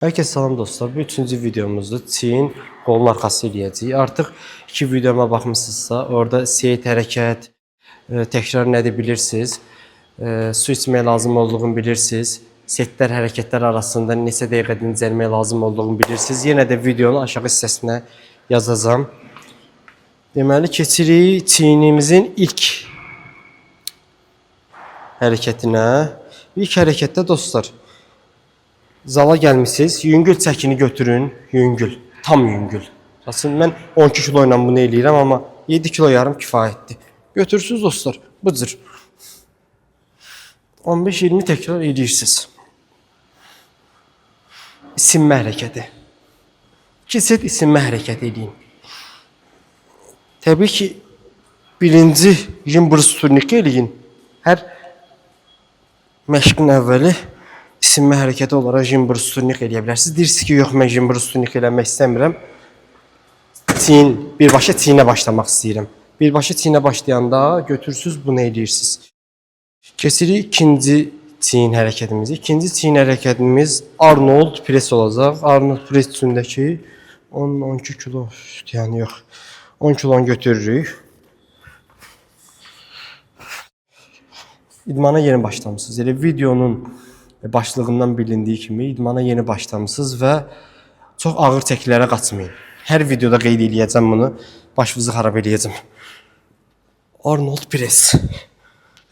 Herkese salam dostlar. Bu üçüncü videomuzda çiyin qolun arxası eləyəcəyik. Artıq iki videoma baxmısınızsa, orada seyit hərəkət, təkrar nədir bilirsiniz. Su içməyə lazım olduğunu bilirsiniz. Setlər, hərəkətlər arasında neçə dəqiqə dincəlməyə lazım olduğunu bilirsiniz. Yenə də videonun aşağı hissəsinə yazacağım. Deməli, keçirik çiyinimizin ilk hərəkətinə. İlk hərəkətdə dostlar, zala gəlmişsiniz, yüngül çəkini götürün, yüngül, tam yüngül. Aslında mən 12 kilo ilə bunu eləyirəm, amma 7 kilo yarım kifayətdir. Götürsünüz dostlar, bu cür. 15-20 təkrar eləyirsiniz. İsinmə hərəkəti. 2 set isinmə hərəkəti eləyin. Təbii ki, birinci jimbrus turniki eləyin. Hər məşqin əvvəli isinmə hərəkəti olaraq jimbrus turnik eləyə bilərsiniz. Deyirsiniz ki, yox, mən jimbrus turnik eləmək istəmirəm. Birbaşa çiyinə başlamaq istəyirəm. Birbaşa çiyinə başlayanda götürsüz bunu eləyirsiniz. Keçirik ikinci çiyin hərəkətimizi. İkinci çiyin hərəkətimiz Arnold pres olacaq. Arnold pres üçündəki 12 kilo, yəni yox, 10 kilonu götürürük. İdmana yeni başlamışsınız. Elə videonun başlığından bilindiyi kimi idmana yeni başlamışsınız və çox ağır çəkilərə qaçmayın. Hər videoda qeyd eləyəcəm bunu. Başınızı xarab eləyəcəm. Arnold pres.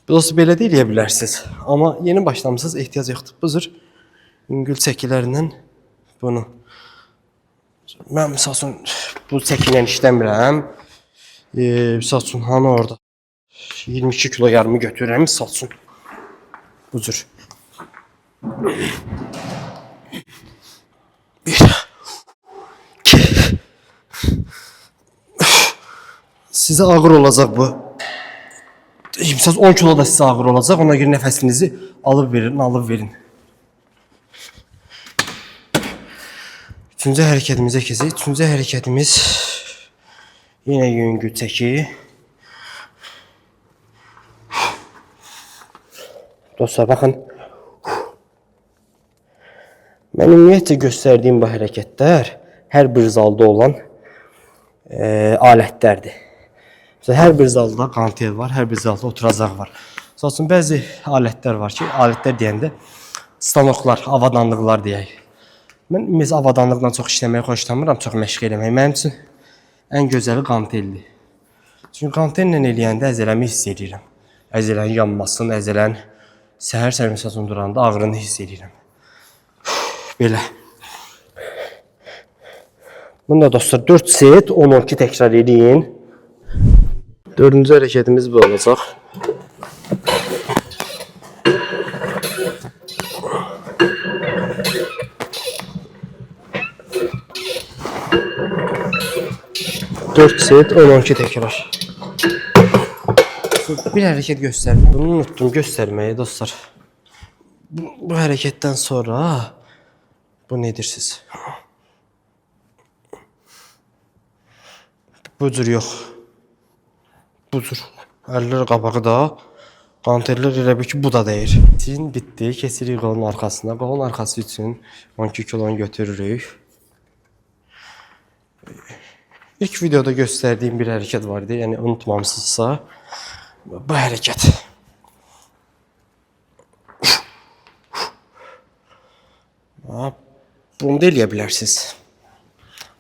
Biraz belə də eləyə bilərsiniz. Amma yeni başlamışsınız, ehtiyac yoxdur. Bu cür yüngül çəkilərlə bunu. Mən misal üçün bu çəkiylə işləmirəm. Misal üçün hanı orada 22 kilo yarımı götürürəm misal üçün. Bu cür. Sizə ağır olacaq bu. 10 kilo da sizə ağır olacaq. Ona görə nəfəsinizi alıb verin. Üçüncü hərəkətimizə keçək. Üçüncü hərəkətimiz yenə yüngül çəki. Dostlar, baxın. Mən ümumiyyətcə göstərdiyim bu hərəkətlər hər bir zalda olan alətlərdir. Mesela hər bir zalda qantel var, hər bir zalda oturacaq var. Məsələn, bəzi alətlər var ki, alətlər deyəndə stanoklar, avadanlıqlar deyək. Mən avadanlıqla çox işləməyi xoşlamıram, çox məşq eləməyi. Mənim üçün ən gözəli qanteldir. Çünki qantellə eləyəndə əzələmi hiss edirəm. Əzələnin yanmasını, əzələnin səhər məsələn duranda ağrını hiss edirəm. Belə. Bunda dostlar 4 set 10-12 təkrar eləyin. Dördüncü hərəkətimiz bu olacaq. Dört set 10-12 təkrar. Bir hərəkət göstərdim. Bunu unuttum göstərməyi dostlar. Bu hərəkətdən sonra bu nedirsiniz? Bu cür yox. Bu cür. Əllər qabağı da, qanterlər elə bir ki, bu da deyir. Çiyin bitdi. Keçirik qolun arxasına. Qolun arxası üçün 12 kilonu götürürük. İlk videoda göstərdiyim bir hərəkət var idi. Yəni unutmamışsınızsa, bu hərəkət. Bunu da eləyə bilərsiniz.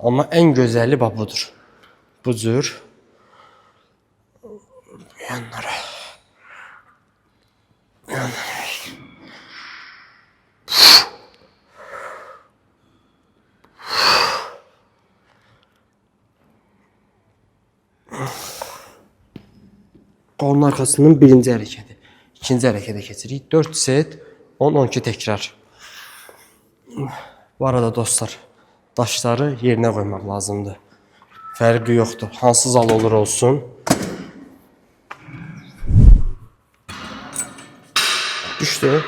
Amma ən gözəli budur. Bu cür. Yanlara. Qolun arxasının birinci hərəkəti. İkinci hərəkətə keçirik. 4 set 10-12 təkrar. Bu arada dostlar, daşları yerinə qoymaq lazımdır. Fərqi yoxdur. Hansı zal olur olsun. Düşdü.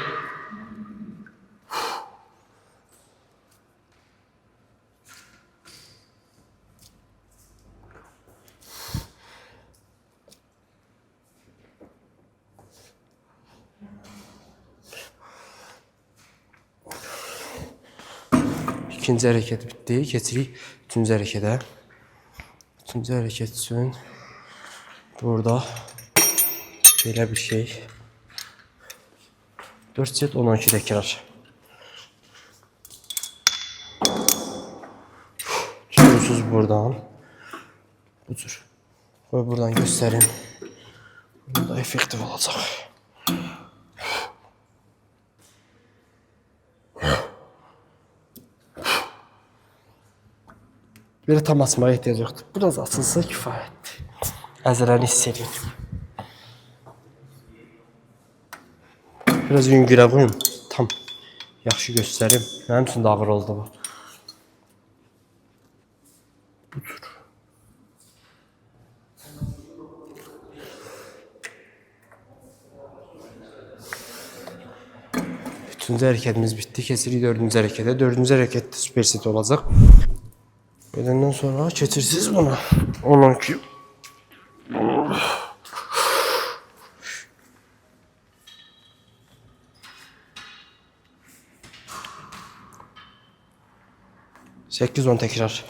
ikinci hərəkət bitdi. Keçirik üçüncü hərəkətə. Üçüncü hərəkət üçün burada belə bir şey. 4 set 12 təkrar. Çıkıyorsunuz buradan. Bu cür. Qoy buradan göstərim. Burada effektiv olacaq. Belə tam açmaya ehtiyac yoxdur. Biraz açılsa kifayətdir. Əzələni hiss edin. Biraz yüngülə qoyun. Tam yaxşı göstərim. Mənim üçün də ağır oldu bu. Budur. Üçüncü hərəkətimiz bitdi. Keçirik dördüncü hərəkətə. Dördüncü hərəkətdə superset olacaq. Bedenden sonra keçirsiniz buna. 12. Sekiz 10 tekrar.